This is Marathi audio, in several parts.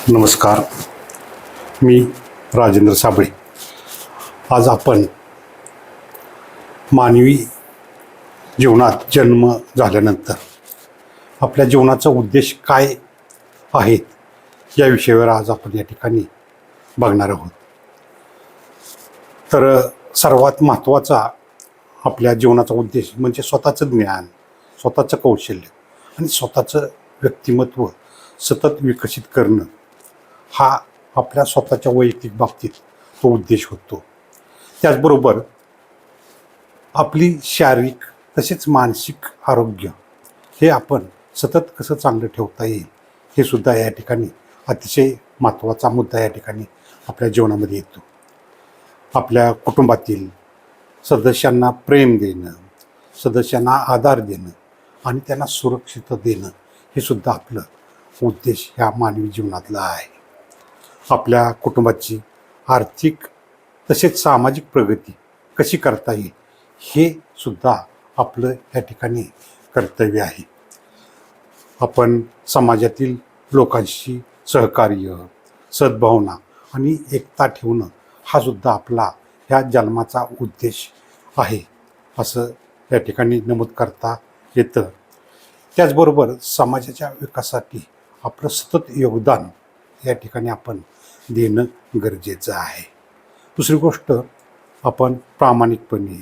नमस्कार, मी राजेंद्र साबळे. आज आपण मानवी जीवनात जन्म झाल्यानंतर आपल्या जीवनाचा उद्देश काय आहेत या विषयावर आज आपण या ठिकाणी बघणार आहोत. तर सर्वात महत्त्वाचा आपल्या जीवनाचा उद्देश म्हणजे स्वतःचं ज्ञान, स्वतःचं कौशल्य आणि स्वतःचं व्यक्तिमत्व सतत विकसित करणं हा आपल्या स्वतःच्या वैयक्तिक बाबतीत तो उद्देश होतो. त्याचबरोबर आपली शारीरिक तसेच मानसिक आरोग्य हे आपण सतत कसं चांगलं ठेवता येईल हे सुद्धा या ठिकाणी अतिशय महत्त्वाचा मुद्दा या ठिकाणी आपल्या जीवनामध्ये येतो. आपल्या कुटुंबातील सदस्यांना प्रेम देणं, सदस्यांना आधार देणं आणि त्यांना सुरक्षितता देणं हे सुद्धा आपलं उद्देश ह्या मानवी जीवनातला आहे. आपल्या कुटुंबाची आर्थिक तसेच सामाजिक प्रगती कशी करता येईल हे सुद्धा आपलं या ठिकाणी कर्तव्य आहे. आपण समाजातील लोकांशी सहकार्य, सद्भावना आणि एकता ठेवणं हा सुद्धा आपला ह्या जन्माचा उद्देश आहे असं या ठिकाणी नमूद करता येतं. त्याचबरोबर समाजाच्या विकासासाठी आपलं सतत योगदान या ठिकाणी आपण देणं गरजेचं आहे. दुसरी गोष्ट, आपण प्रामाणिकपणे,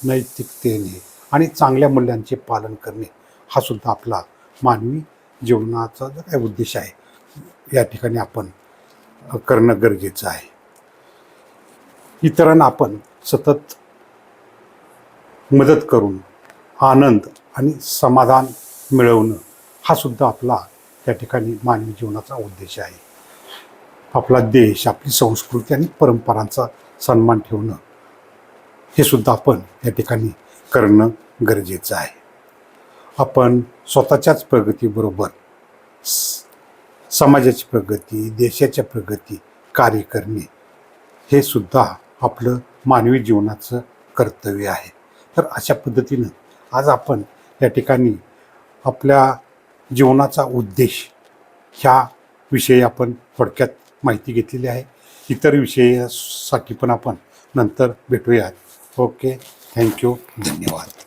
नैतिकतेने आणि चांगल्या मूल्यांचे पालन करणे हा सुद्धा आपला मानवी जीवनाचा जो काही उद्देश आहे या ठिकाणी आपण करणं गरजेचं आहे. इतरांना आपण सतत मदत करून आनंद आणि समाधान मिळवणं हा सुद्धा आपला त्या ठिकाणी मानवी जीवनाचा उद्देश आहे. आपला देश, आपली संस्कृती आणि परंपरांचा सन्मान ठेवणं हे सुद्धा आपण या ठिकाणी करणं गरजेचं आहे. आपण स्वतःच्याच प्रगतीबरोबर समाजाची प्रगती, देशाच्या प्रगती कार्य करणे हे सुद्धा आपलं मानवी जीवनाचं कर्तव्य आहे. तर अशा पद्धतीनं आज आपण या ठिकाणी आपल्या जीवनाचा उद्देश ह्या विषयी आपण थोडक्यात माहिती घेतलेली आहे. इतर विषयासाठी पण आपण नंतर भेटूयात. ओके, थँक्यू, धन्यवाद.